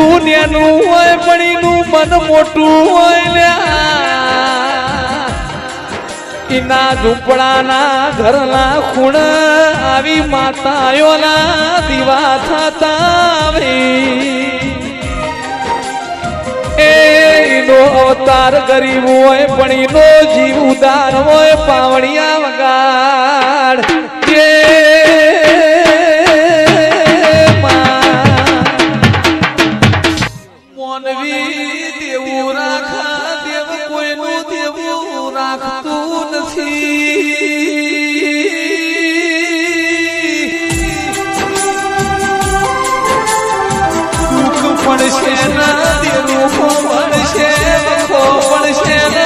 રૂ નેનું હોય પણ એનું મન મોટું હોય લ્યા એના ઝૂંપડાના ઘરના ખૂણ આવી માતાઓના દીવા થતા આવી એનો અવતાર ગરીબ હોય પણ એનો જીવ ઉદાર હોય પાવણિયા વગાડ મોનવી દેવું રાખા દેવ કોઈનું દેવું રાખતું નથી દુઃખ પડશે ના દેવું પડશે પડશે